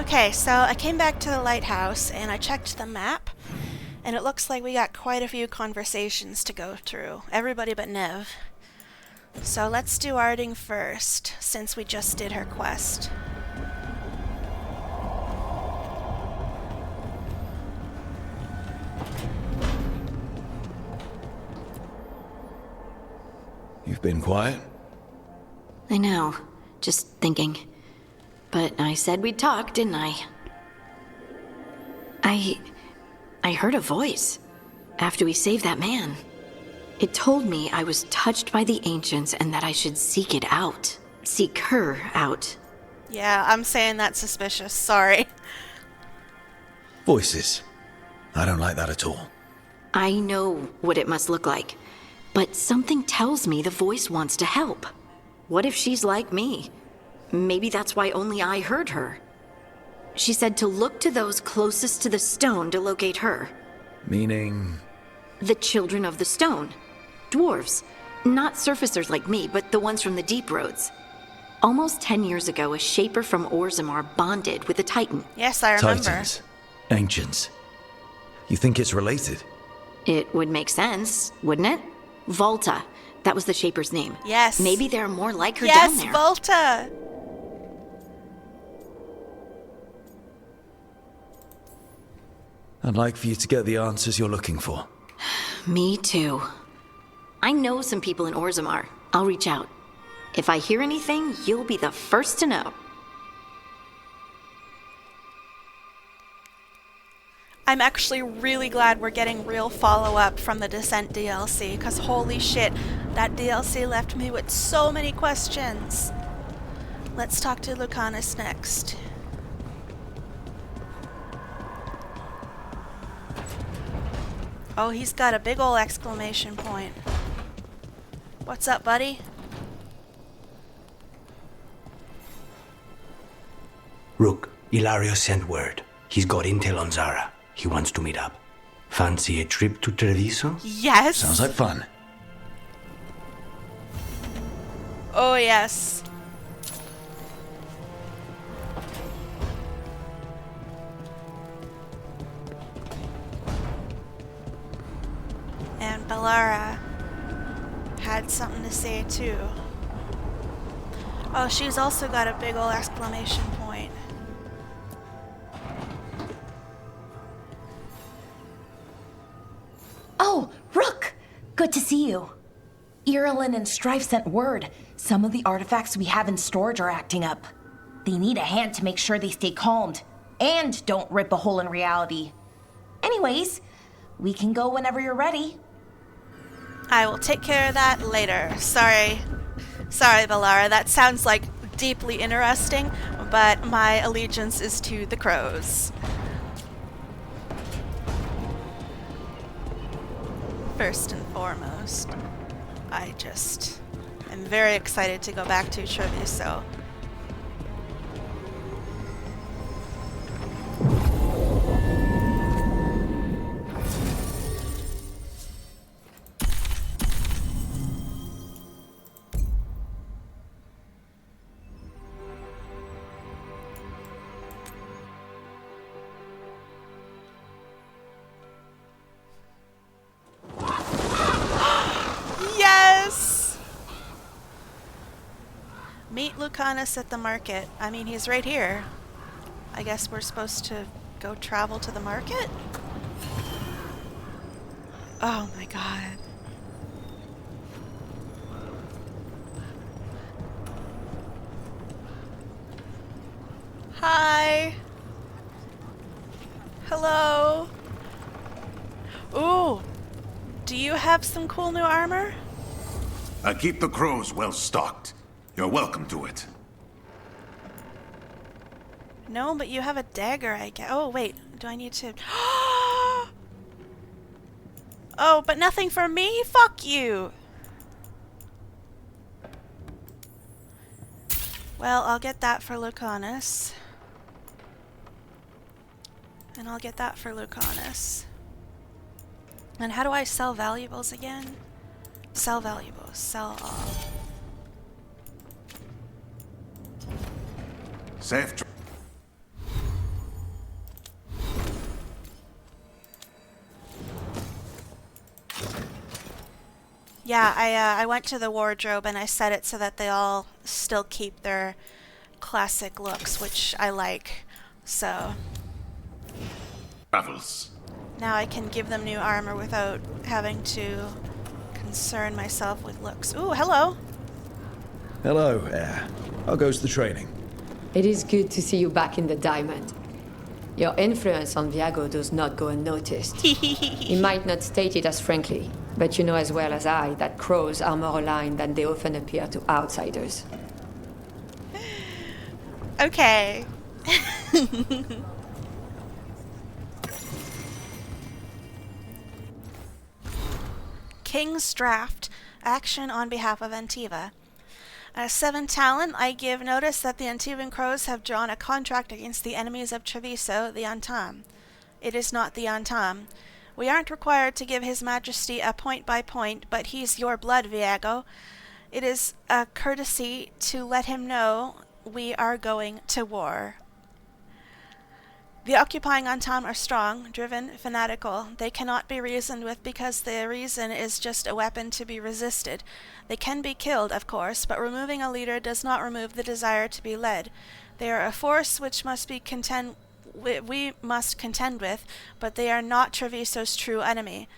Okay, so I came back to the lighthouse and I checked the map, and it looks like we got quite a few conversations to go through. Everybody but Nev. So let's do Arding first, since we just did her quest. You've been quiet? I know. Just thinking. But I said we'd talk, didn't I? I heard a voice after we saved that man. It told me I was touched by the ancients and that I should seek it out. Seek her out. Yeah, I'm saying that's suspicious. Sorry. Voices. I don't like that at all. I know what it must look like, but something tells me the voice wants to help. What if she's like me? Maybe that's why only I heard her. She said to look to those closest to the stone to locate her. Meaning? The children of the stone. Dwarves. Not surfacers like me, but the ones from the deep roads. Almost 10 years ago, a shaper from Orzammar bonded with a titan. Yes, I remember. Titans. Ancients. You think it's related? It would make sense, wouldn't it? Volta. That was the shaper's name. Yes. Maybe there are more like her down there. Yes, Volta! I'd like for you to get the answers you're looking for. Me too. I know some people in Orzammar. I'll reach out. If I hear anything, you'll be the first to know. I'm actually really glad we're getting real follow-up from the Descent DLC, because holy shit, that DLC left me with so many questions. Let's talk to Lucanus next. Oh, he's got a big ol' exclamation point. What's up, buddy? Rook, Ilario sent word. He's got intel on Zara. He wants to meet up. Fancy a trip to Treviso? Yes! Sounds like fun. Oh, yes. And Bellara had something to say too. Oh, she's also got a big ol' exclamation point. Oh, Rook! Good to see you. Irilyn and Strife sent word. Some of the artifacts we have in storage are acting up. They need a hand to make sure they stay calmed and don't rip a hole in reality. Anyways, we can go whenever you're ready. I will take care of that later. Sorry, Bellara. That sounds like deeply interesting, but my allegiance is to the crows. First and foremost, I just am very excited to go back to Treviso. Yes! Meet Lucanus at the market. I mean, he's right here. I guess we're supposed to go travel to the market? Oh my god. Hi. Hello. Ooh. Do you have some cool new armor? I keep the crows well stocked. You're welcome to it. No, but you have a dagger, I guess. Oh, wait. Do I need to... Oh, but nothing for me? Fuck you. Well, I'll get that for Lucanus. And I'll get that for Lucanus. And how do I sell valuables again? Sell valuables. Sell all. Safe. Yeah, I went to the wardrobe and I set it so that they all still keep their classic looks, which I like. So Travels. now I can give them new armor without having to concern myself with looks. Ooh, hello. Hello, Air. How goes the training? It is good to see you back in the diamond. Your influence on Viago does not go unnoticed. He might not state it as frankly, but you know as well as I that crows are more aligned than they often appear to outsiders. Okay. King's Draft. Action on behalf of Antiva. 7 Talon, I give notice that the Antivan Crows have drawn a contract against the enemies of Treviso, the Antam. It is not the Antam. We aren't required to give His Majesty a point by point, but he's your blood, Viago. It is a courtesy to let him know we are going to war. The occupying Antam are strong, driven, fanatical. They cannot be reasoned with because their reason is just a weapon to be resisted. They can be killed, of course, but removing a leader does not remove the desire to be led. They are a force which we must contend with, but they are not Treviso's true enemy.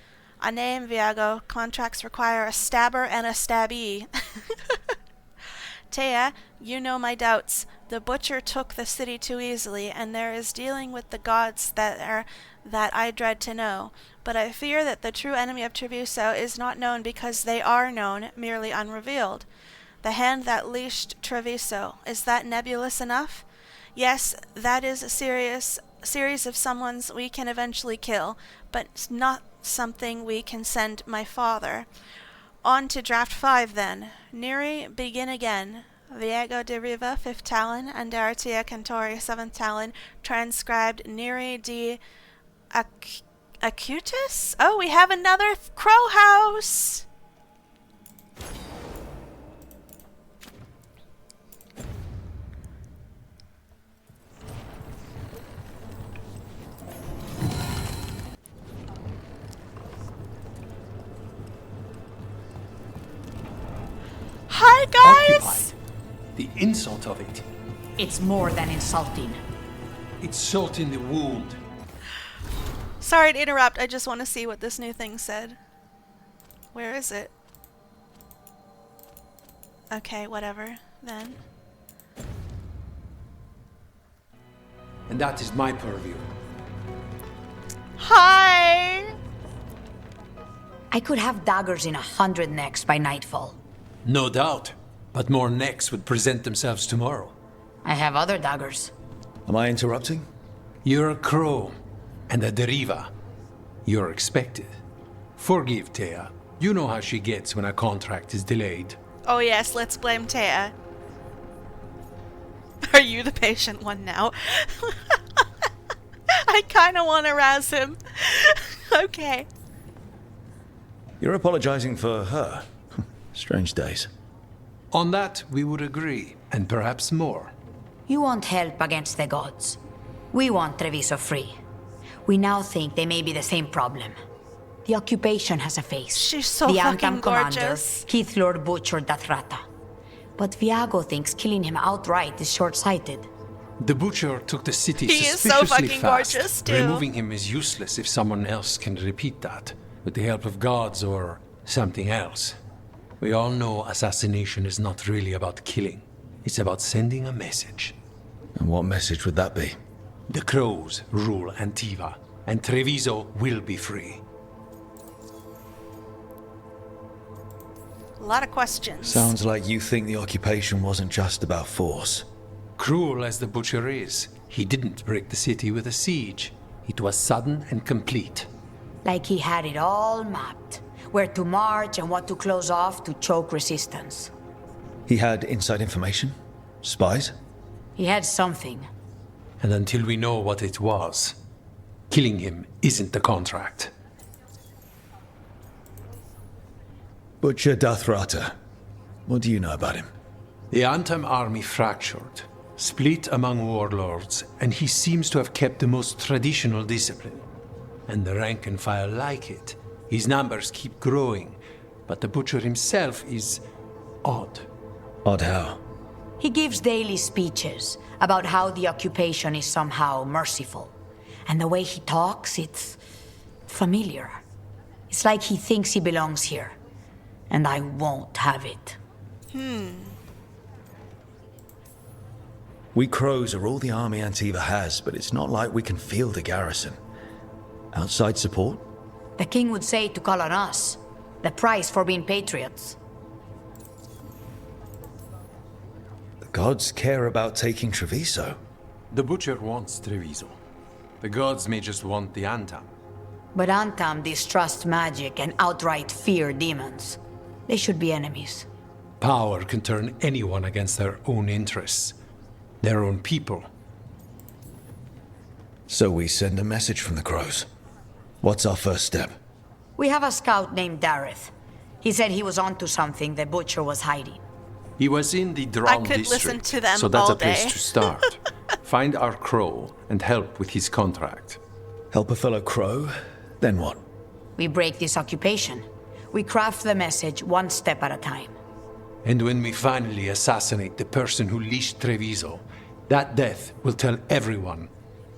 A name, Viago. Contracts require a stabber and a stabbee. Tea, you know my doubts. The butcher took the city too easily, and there is dealing with the gods that I dread to know. But I fear that the true enemy of Treviso is not known because they are known, merely unrevealed. The hand that leashed Treviso, is that nebulous enough? Yes, that is a series of someones we can eventually kill, but not something we can send my father. On to Draft 5 then. Neri, begin again. Viego de Riva, 5th Talon, and Daratia Cantori, 7th Talon, transcribed Neri de Acutus? Oh, we have another crow house! Hi, guys! Occupied. The insult of it. It's more than insulting. It's salt in the wound. Sorry to interrupt, I just want to see what this new thing said. Where is it? Okay, whatever, then. And that is my purview. Hi! I could have daggers in 100 necks by nightfall. No doubt. But more necks would present themselves tomorrow. I have other daggers. Am I interrupting? You're a crow. And a deriva. You're expected. Forgive Tea. You know how she gets when a contract is delayed. Oh yes, let's blame Tea. Are you the patient one now? I kinda wanna razz him. Okay. You're apologizing for her. Strange days. On that, we would agree, and perhaps more. You want help against the gods. We want Treviso free. We now think they may be the same problem. The occupation has a face. She's so the fucking Antam commander, gorgeous. Keith Lord butchered Dathrata. But Viago thinks killing him outright is short-sighted. The butcher took the city He is so suspiciously fucking fast. gorgeous, too. Removing him is useless if someone else can repeat that, with the help of gods or something else. We all know assassination is not really about killing. It's about sending a message. And what message would that be? The crows rule Antiva, and Treviso will be free. A lot of questions. Sounds like you think the occupation wasn't just about force. Cruel as the butcher is, he didn't break the city with a siege. It was sudden and complete. Like he had it all mapped. Where to march and what to close off to choke resistance. He had inside information? Spies? He had something. And until we know what it was, killing him isn't the contract. Butcher Dathrata. What do you know about him? The Antam army fractured, split among warlords, and he seems to have kept the most traditional discipline. And the rank and file like it. His numbers keep growing, but the butcher himself is odd. Odd how? He gives daily speeches about how the occupation is somehow merciful. And the way he talks, it's familiar. It's like he thinks he belongs here. And I won't have it. We crows are all the army Antiva has, but it's not like we can field a garrison. Outside support? The king would say to call on us. The price for being patriots. The gods care about taking Treviso. The butcher wants Treviso. The gods may just want the Antam. But Antam distrust magic and outright fear demons. They should be enemies. Power can turn anyone against their own interests, their own people. So we send a message from the crows. What's our first step? We have a scout named Dareth. He said he was onto something the butcher was hiding. He was in the Drown could district, listen to them so that's all a place day. to start. Find our crow and help with his contract. Help a fellow crow? Then what? We break this occupation. We craft the message one step at a time. And when we finally assassinate the person who leashed Treviso, that death will tell everyone.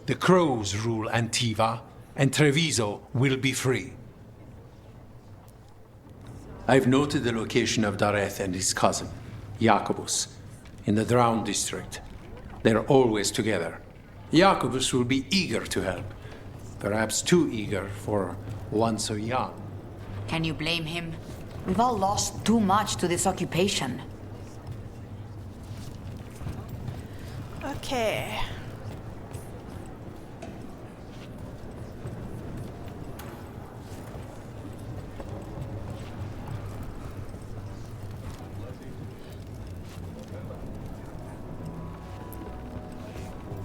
The crows rule Antiva, and Treviso will be free. I've noted the location of Dareth and his cousin, Jacobus, in the Drown district. They're always together. Jacobus will be eager to help. Perhaps too eager for one so young. Can you blame him? We've all lost too much to this occupation. Okay.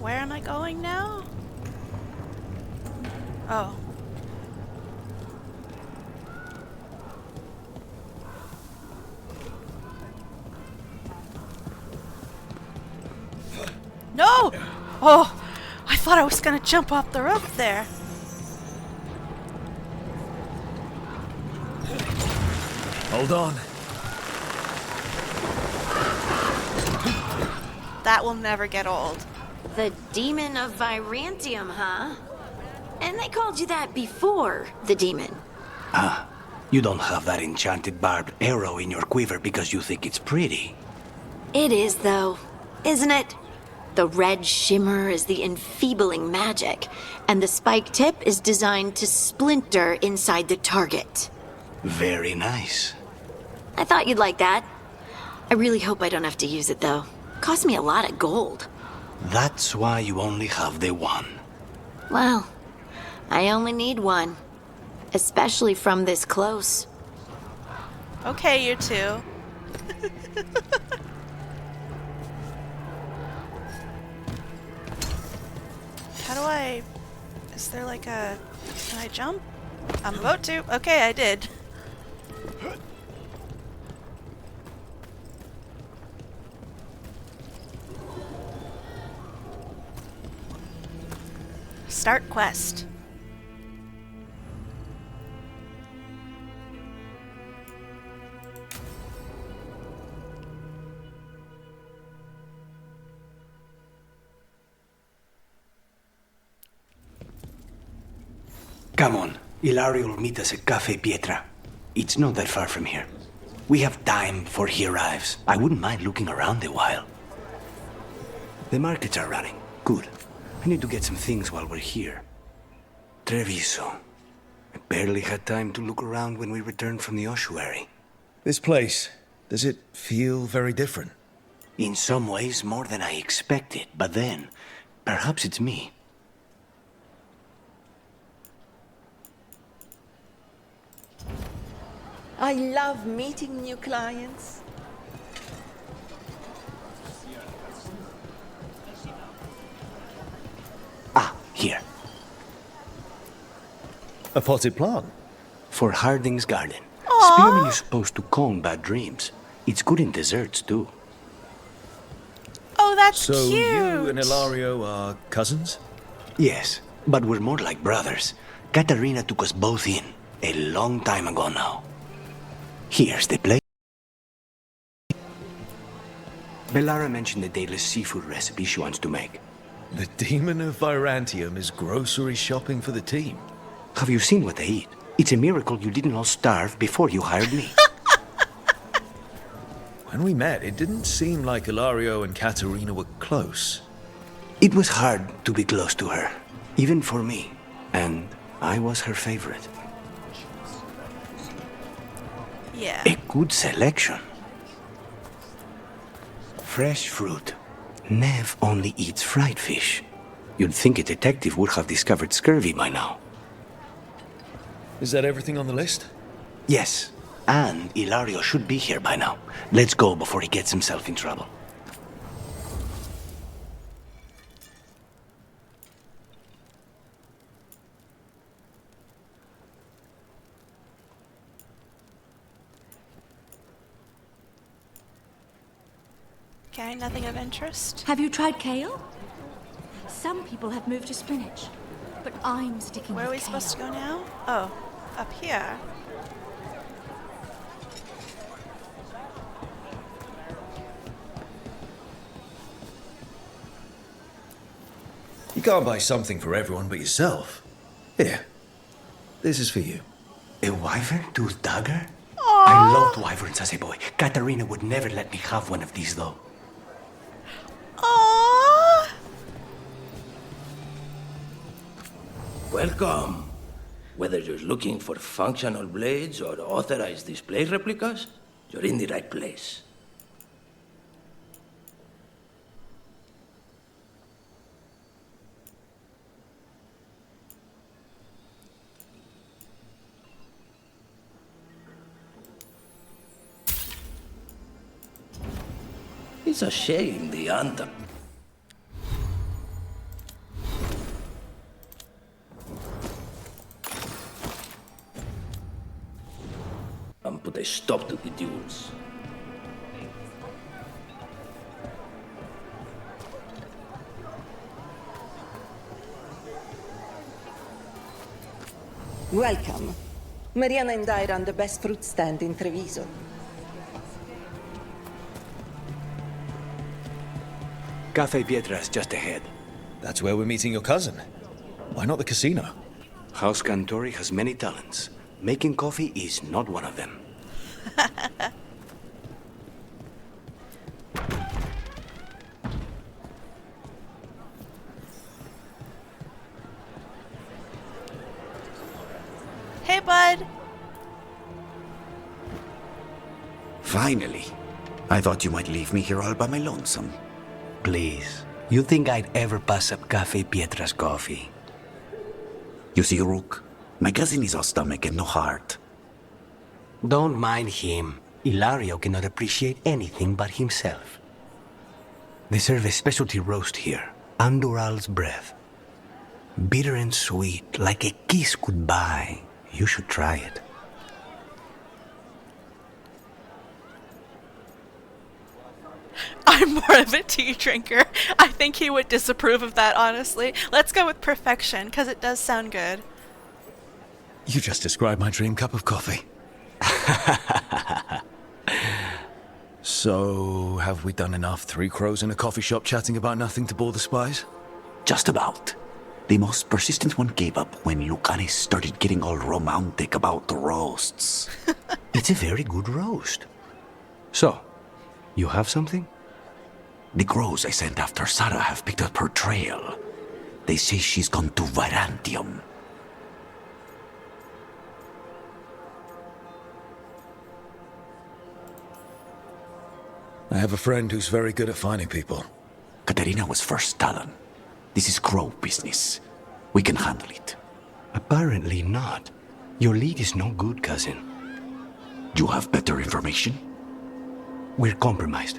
Where am I going now? Oh. No! Oh, I thought I was gonna jump off the roof there. Hold on. That will never get old. The demon of Virantium, huh? And they called you that before the demon. Ah, you don't have that enchanted barbed arrow in your quiver because you think it's pretty. It is, though, isn't it? The red shimmer is the enfeebling magic, and the spike tip is designed to splinter inside the target. Very nice. I thought you'd like that. I really hope I don't have to use it, though. Cost me a lot of gold. That's why you only have the one. Well, I only need one. Especially from this close. Okay, you two. How do I... Is there like a... Can I jump? I'm about to. Okay, I did. Start quest. Come on, Ilario will meet us at Cafe Pietra. It's not that far from here. We have time before he arrives. I wouldn't mind looking around a while. The markets are running. Good. I need to get some things while we're here. Treviso. I barely had time to look around when we returned from the ossuary. This place, does it feel very different? In some ways, more than I expected. But then, perhaps it's me. I love meeting new clients. Ah, here. A potted plant? For Harding's garden. Aww. Spearmint is supposed to calm bad dreams. It's good in desserts, too. Oh, that's So cute. you and Ilario are cousins? Yes, but we're more like brothers. Katarina took us both in, a long time ago now. Here's the place. Bellara mentioned the daedalus seafood recipe she wants to make. The demon of Virantium is grocery shopping for the team. Have you seen what they eat? It's a miracle you didn't all starve before you hired me. When we met, it didn't seem like Ilario and Katerina were close. It was hard to be close to her, even for me. And I was her favorite. Yeah. A good selection. Fresh fruit. Nev only eats fried fish. You'd think a detective would have discovered scurvy by now. Is that everything on the list? Yes, and Ilario should be here by now. Let's go before he gets himself in trouble. Okay, nothing of interest. Have you tried kale? Some people have moved to spinach, but I'm sticking Where are with we kale. supposed to go now? Oh, up here. You can't buy something for everyone but yourself. Here, this is for you. A wyvern-toothed dagger? I loved wyverns as a boy. Katarina would never let me have one of these, though. Aww. Welcome. Whether you're looking for functional blades or authorized display replicas, you're in the right place. It's a shame the anthem. And put a stop to the duels. Welcome. Mariana and I run the best fruit stand in Treviso. Cafe Pietra's just ahead. That's where we're meeting your cousin. Why not the casino? House Cantori has many talents. Making coffee is not one of them. Hey, bud. Finally. I thought you might leave me here all by my lonesome. Please. You think I'd ever pass up Cafe Pietra's coffee? You see, Rook, my cousin is all stomach and no heart. Don't mind him. Ilario cannot appreciate anything but himself. They serve a specialty roast here, Andoral's breath. Bitter and sweet, like a kiss goodbye. You should try it. I'm more of a tea drinker. I think he would disapprove of that, honestly. Let's go with perfection, because it does sound good. You just described my dream cup of coffee. So, have we done enough Three Crows in a coffee shop chatting about nothing to bore the spies? Just about. The most persistent one gave up when Lucanis started getting all romantic about the roasts. It's a very good roast. So, you have something? The crows I sent after Sarah have picked up her trail. They say she's gone to Virantium. I have a friend who's very good at finding people. Katerina was first Talon. This is crow business. We can handle it. Apparently not. Your lead is no good, cousin. You have better information? We're compromised.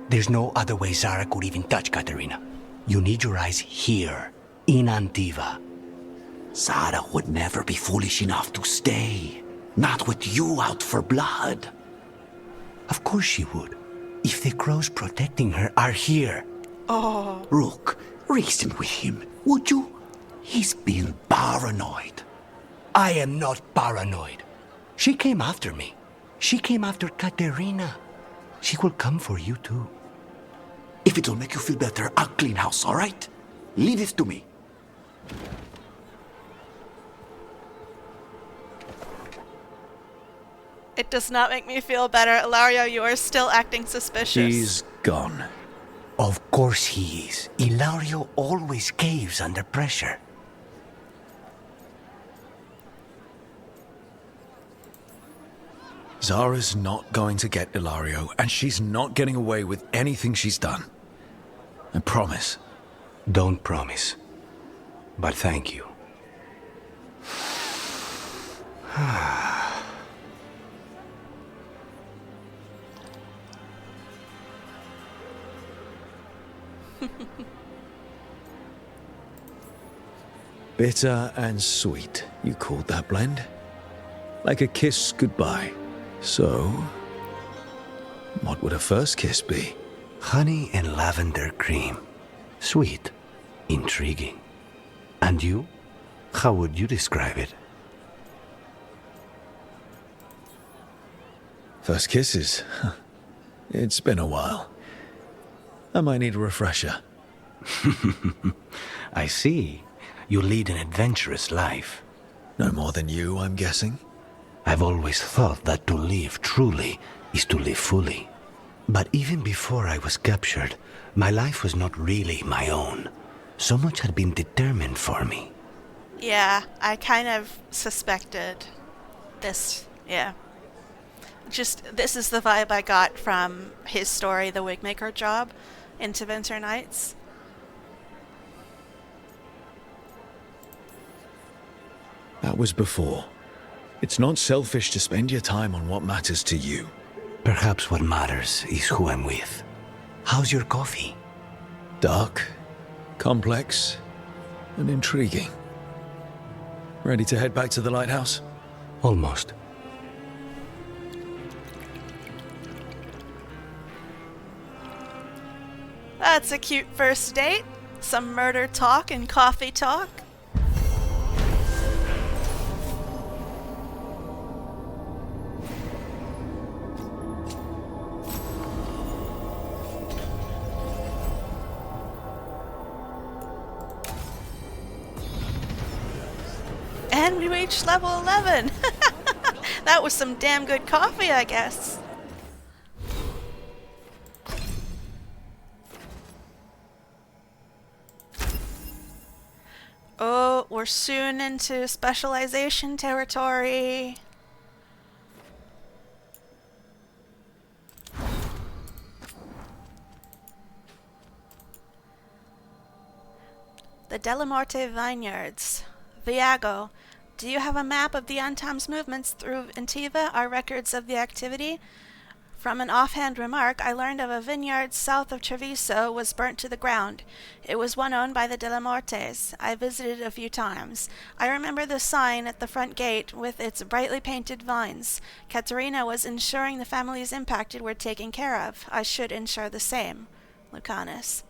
There's no other way Zara could even touch Katerina. You need your eyes here, in Antiva. Zara would never be foolish enough to stay. Not with you out for blood. Of course she would. If the crows protecting her are here. Oh. Rook, reason with him, would you? He's being paranoid. I am not paranoid. She came after me. She came after Katerina. She will come for you too. If it'll make you feel better, I'll clean house, all right? Leave this to me. It does not make me feel better. Ilario, you are still acting suspicious. He's gone. Of course he is. Ilario always caves under pressure. Zara's not going to get Ilario, and she's not getting away with anything she's done. I promise. Don't promise. But thank you. Bitter and sweet, you called that blend? Like a kiss goodbye. So, what would a first kiss be? Honey and lavender cream. Sweet. Intriguing. And you? How would you describe it? First kisses? It's been a while. I might need a refresher. I see. You lead an adventurous life. No more than you, I'm guessing? I've always thought that to live truly is to live fully. But even before I was captured, my life was not really my own. So much had been determined for me. Yeah, I kind of suspected this. Yeah. This is the vibe I got from his story, The Wigmaker Job, into Winter Nights. That was before. It's not selfish to spend your time on what matters to you. Perhaps what matters is who I'm with. How's your coffee? Dark, complex, and intriguing. Ready to head back to the lighthouse? Almost. That's a cute first date. Some murder talk and coffee talk. And we reached level 11. That was some damn good coffee, I guess. Oh, we're soon into specialization territory. The Delamorte Vineyards. Viago. Do you have a map of the Untom's movements through Antiva? Are records of the activity? From an offhand remark, I learned of a vineyard south of Treviso was burnt to the ground. It was one owned by the De La Mortes. I visited a few times. I remember the sign at the front gate with its brightly painted vines. Caterina was ensuring the families impacted were taken care of. I should ensure the same. Lucanus.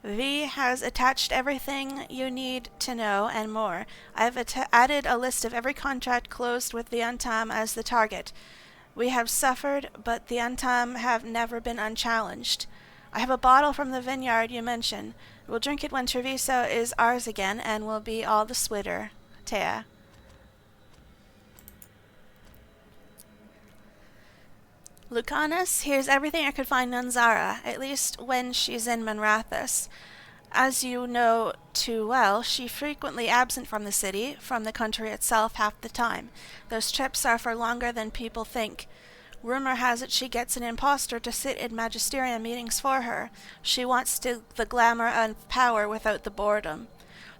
V has attached everything you need to know and more. I've added a list of every contract closed with the Untom as the target. We have suffered, but the Untom have never been unchallenged. I have a bottle from the vineyard you mentioned. We'll drink it when Treviso is ours again, and we'll be all the sweeter. Tea. Lucanus, here's everything I could find on Zara, at least when she's in Manrathus. As you know too well, she's frequently absent from the city, from the country itself half the time. Those trips are for longer than people think. Rumor has it she gets an impostor to sit in magisterium meetings for her. She wants the glamour and power without the boredom.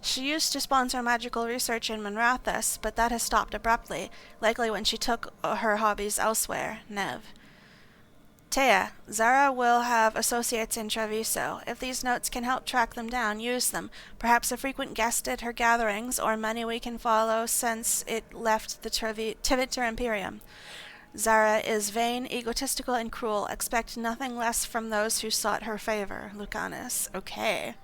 She used to sponsor magical research in Manrathus, but that has stopped abruptly, likely when she took her hobbies elsewhere. Nev. Tea, Zara will have associates in Treviso. If these notes can help track them down, use them. Perhaps a frequent guest at her gatherings, or money we can follow since it left the Tiviter Imperium. Zara is vain, egotistical, and cruel. Expect nothing less from those who sought her favor. Lucanus. Okay.